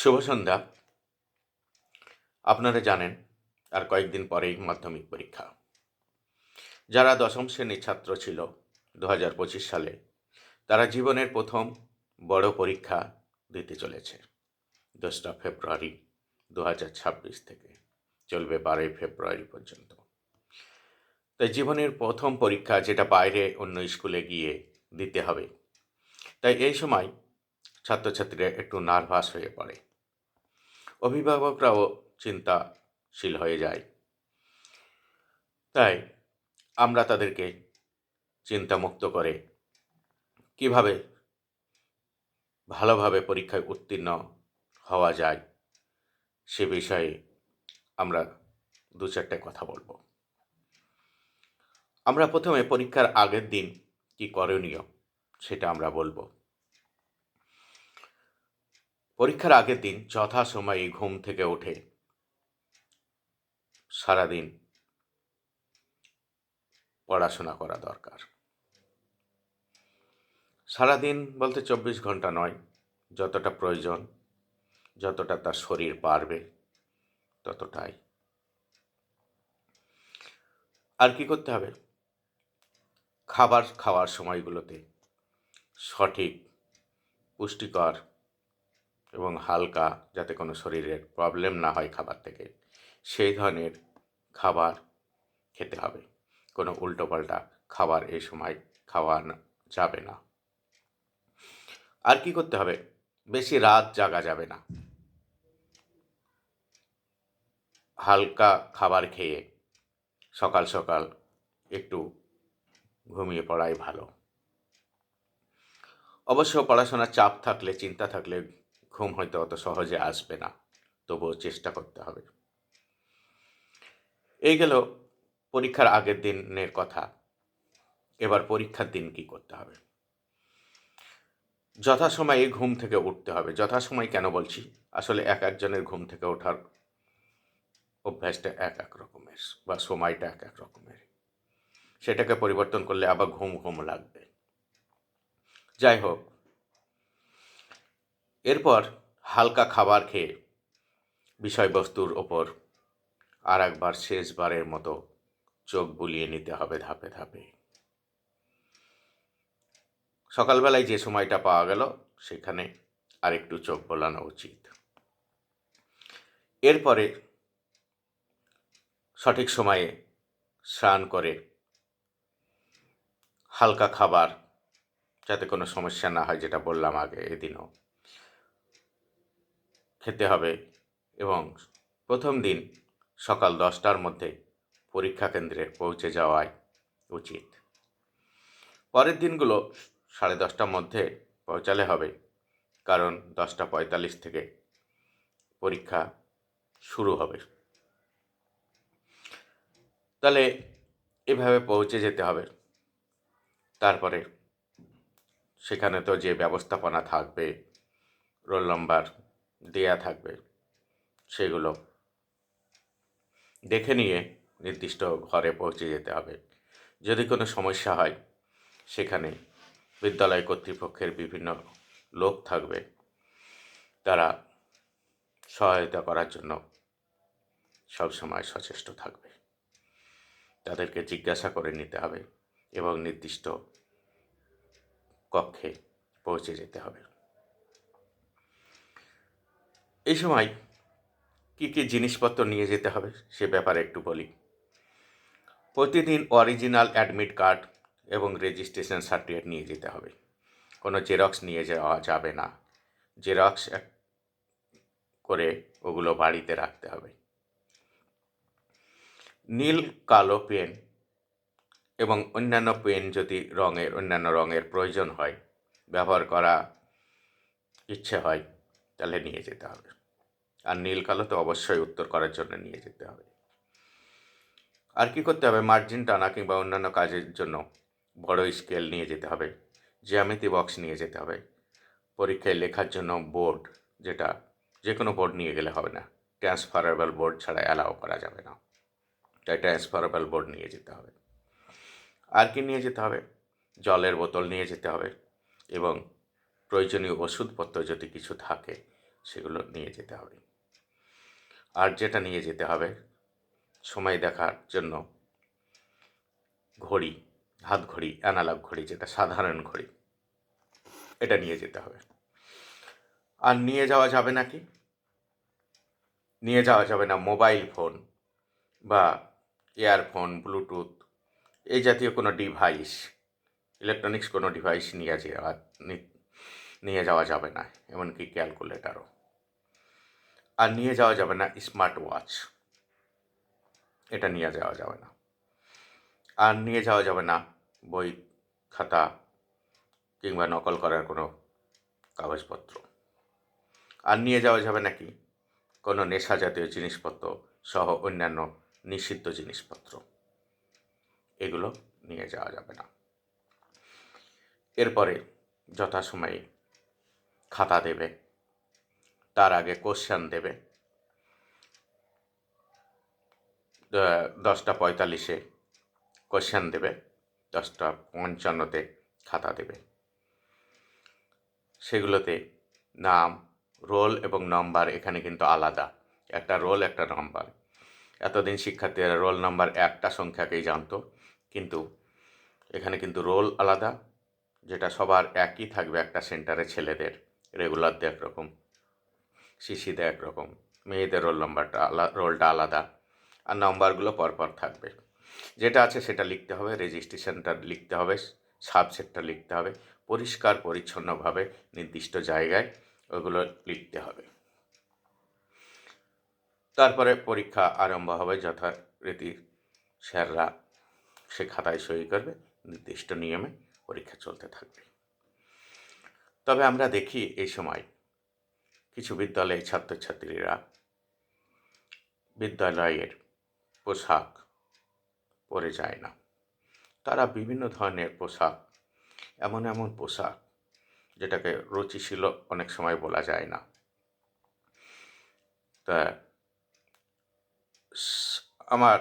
শুভ সন্ধ্যা। আপনারা জানেন আর কয়েকদিন পরেই মাধ্যমিক পরীক্ষা। যারা দশম শ্রেণীর ছাত্র ছিল 2025 সালে, তারা জীবনের প্রথম বড় পরীক্ষা দিতে চলেছে 2রা ফেব্রুয়ারি 2026 থেকে চলবে 12ই ফেব্রুয়ারি পর্যন্ত। তাই জীবনের প্রথম পরীক্ষা, যেটা বাইরে অন্য স্কুলে গিয়ে দিতে হবে, তাই এই সময় ছাত্রছাত্রীরা একটু নার্ভাস হয়ে পড়ে। অভিভাবকরাও চিন্তাশীল হয়ে যায়। তাই আমরা তাদেরকে চিন্তামুক্ত করে কিভাবে ভালোভাবে পরীক্ষায় উত্তীর্ণ হওয়া যায় সে বিষয়ে আমরা 2-4টে কথা বলবো। আমরা প্রথমে পরীক্ষার আগের দিন কি করণীয় সেটা আমরা বলবো। পরীক্ষার আগের দিন যথাসময়ে ঘুম থেকে উঠে সারাদিন পড়াশোনা করা দরকার। সারাদিন বলতে 24 ঘন্টা নয়, যতটা প্রয়োজন, যতটা তার শরীর পারবে ততটাই। আর কি করতে হবে? খাবার খাওয়ার সময়গুলোতে সঠিক, পুষ্টিকর এবং হালকা, যাতে কোনো শরীরের প্রবলেম না হয় খাবার থেকে, সেই ধরনের খাবার খেতে হবে। কোনো উল্টোপাল্টা খাবার এই সময় খাওয়া যাবে না। আর কি করতে হবে? বেশি রাত জাগা যাবে না। হালকা খাবার খেয়ে সকাল সকাল একটু ঘুমিয়ে পড়াই ভালো। অবশ্য পড়াশোনার চাপ থাকলে, চিন্তা থাকলে ঘুম হয়তো অত সহজে আসবে না, তবুও চেষ্টা করতে হবে। এই গেল পরীক্ষার আগের দিনের কথা। এবার পরীক্ষার দিন কি করতে হবে? যথাসময়ে ঘুম থেকে উঠতে হবে। যথাসময় কেন বলছি? আসলে এক একজনের ঘুম থেকে ওঠার অভ্যাসটা এক এক রকমের, বা সময়টা এক এক রকমের। সেটাকে পরিবর্তন করলে আবার ঘুম ঘুম লাগবে। যাই হোক, এরপর হালকা খাবার খেয়ে বিষয়বস্তুর ওপর আর একবার শেষবারের মতো চোখ বুলিয়ে নিতে হবে ধাপে ধাপে। সকালবেলায় যে সময়টা পাওয়া গেল সেখানে আরেকটু চোখ বোলানো উচিত। এরপরে সঠিক সময়ে স্নান করে হালকা খাবার, যাতে কোনো সমস্যা না হয়, যেটা বললাম আগে, এদিনও খেতে হবে। এবং প্রথম দিন সকাল 10টার মধ্যে পরীক্ষা কেন্দ্রে পৌঁছে যাওয়াই উচিত। পরের দিনগুলো 10:30টার মধ্যে পৌঁছালে হবে, কারণ 10টা 45 থেকে পরীক্ষা শুরু হবে। তাহলে এভাবে পৌঁছে যেতে হবে। তারপরে সেখানে তো যে ব্যবস্থাপনা থাকবে, রোল নাম্বার দেয়া থাকবে, সেগুলো দেখে নিয়ে নির্দিষ্ট ঘরে পৌঁছে যেতে হবে। যদি কোনো সমস্যা হয়, সেখানে বিদ্যালয় কর্তৃপক্ষের বিভিন্ন লোক থাকবে, তারা সহায়তা করার জন্য সবসময় সচেষ্ট থাকবে। তাদেরকে জিজ্ঞাসা করে নিতে হবে এবং নির্দিষ্ট কক্ষে পৌঁছে যেতে হবে। এই সময় কী কী জিনিসপত্র নিয়ে যেতে হবে সে ব্যাপারে একটু বলি। প্রতিদিন অরিজিনাল অ্যাডমিট কার্ড এবং রেজিস্ট্রেশন সার্টিফিকেট নিয়ে যেতে হবে। কোনো জেরক্স নিয়ে যাওয়া যাবে না। জেরক্স করে ওগুলো বাড়িতে রাখতে হবে। নীল কালো পেন এবং অন্যান্য পেন, যদি অন্যান্য রঙের প্রয়োজন হয়, ব্যবহার করা ইচ্ছে হয়, তাহলে নিয়ে যেতে হবে। আর নীল কালো তো অবশ্যই উত্তর করার জন্য নিয়ে যেতে হবে। আর কি করতে হবে? মার্জিন টানা কিংবা অন্যান্য কাজের জন্য বড় স্কেল নিয়ে যেতে হবে। জ্যামিতি বক্স নিয়ে যেতে হবে। পরীক্ষায় লেখার জন্য বোর্ড, যেটা যে কোনো বোর্ড নিয়ে গেলে হবে না, ট্রান্সফারেবল বোর্ড ছাড়া অ্যালাউ করা যাবে না, তাই ট্রান্সফারেবল বোর্ড নিয়ে যেতে হবে। আর কি নিয়ে যেতে হবে? জলের বোতল নিয়ে যেতে হবে এবং প্রয়োজনীয় ওষুধপত্র যদি কিছু থাকে সেগুলো নিয়ে যেতে হবে। আর যেটা নিয়ে যেতে হবে সময় দেখার জন্য ঘড়ি, হাত ঘড়ি, অ্যানালগ ঘড়ি, যেটা সাধারণ ঘড়ি, এটা নিয়ে যেতে হবে। আর নিয়ে যাওয়া যাবে না কি? নিয়ে যাওয়া যাবে না মোবাইল ফোন বা ইয়ারফোন, ব্লুটুথ, এই জাতীয় কোনো ডিভাইস, ইলেকট্রনিক্স কোনো ডিভাইস নিয়ে যাওয়া যাবে না, এমনকি ক্যালকুলেটারও। আর নিয়ে যাওয়া যাবে না স্মার্ট ওয়াচ, এটা নিয়ে যাওয়া যাবে না। আর নিয়ে যাওয়া যাবে না বই, খাতা কিংবা নকল করার কোনো কাগজপত্র। আর নিয়ে যাওয়া যাবে নাকি কোনো নেশা জাতীয় জিনিসপত্র সহ অন্যান্য নিষিদ্ধ জিনিসপত্র, এগুলো নিয়ে যাওয়া যাবে না। এরপরে যথাসময়ে খাতা দেবে, তার আগে কোশ্চেন দেবে। 10:45 কোশ্চেন দেবে, 10:55 খাতা দেবে। সেগুলোতে নাম, রোল এবং নম্বর এখানে কিন্তু আলাদা, একটা রোল একটা নম্বর। এতদিন শিক্ষার্থীরা রোল নম্বর একটা সংখ্যাকেই জানতো, কিন্তু এখানে কিন্তু রোল আলাদা, যেটা সবার একই থাকবে একটা সেন্টারে। ছেলেদের রেগুলারদের একরকম, শিশিদের একরকম, মেয়েদের রোলটা আলাদা, আর নম্বরগুলো পরপর থাকবে। যেটা আছে সেটা লিখতে হবে, রেজিস্ট্রেশনটা লিখতে হবে, সাবসেটটা লিখতে হবে, পরিষ্কার পরিচ্ছন্নভাবে নির্দিষ্ট জায়গায় ওগুলো লিখতে হবে। তারপরে পরীক্ষা আরম্ভ হবে, যথারীতি স্যাররা সে খাতায় সই করবে, নির্দিষ্ট নিয়মে পরীক্ষা চলতে থাকবে। তবে আমরা দেখি এই সময় কিছু বিদ্যালয়ের ছাত্রছাত্রীরা বিদ্যালয়ের পোশাক পরে যায় না। তারা বিভিন্ন ধরনের পোশাক, এমন এমন পোশাক যেটাকে রুচিশীল অনেক সময় বলা যায় না, তা আমার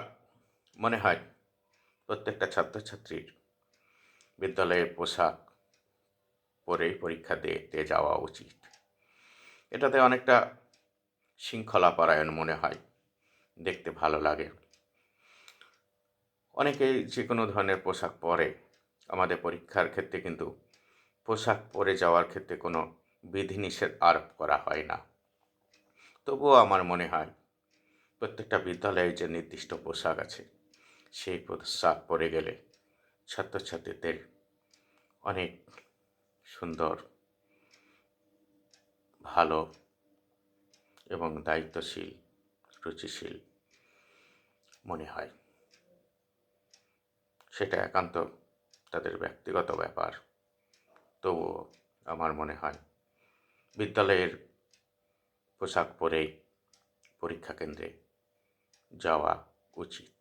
মনে হয় প্রত্যেকটা ছাত্রছাত্রীর বিদ্যালয়ের পোশাক পরেই পরীক্ষা দিতে যাওয়া উচিত। এটাতে অনেকটা শৃঙ্খলাপরায়ণ মনে হয়, দেখতে ভালো লাগে। অনেকেই যে কোনো ধরনের পোশাক পরে, আমাদের পরীক্ষার ক্ষেত্রে কিন্তু পোশাক পরে যাওয়ার ক্ষেত্রে কোনো বিধিনিষেধ আরোপ করা হয় না। তবুও আমার মনে হয় প্রত্যেকটা বিদ্যালয়ে যে নির্দিষ্ট পোশাক আছে, সেই পোশাক পরে গেলে ছাত্রছাত্রীদের অনেক সুন্দর, ভালো এবং দায়িত্বশীল, রুচিশীল মনে হয়। সেটা একান্ত তাদের ব্যক্তিগত ব্যাপার, তবুও আমার মনে হয় বিদ্যালয়ের পোশাক পরেই পরীক্ষা কেন্দ্রে যাওয়া উচিত।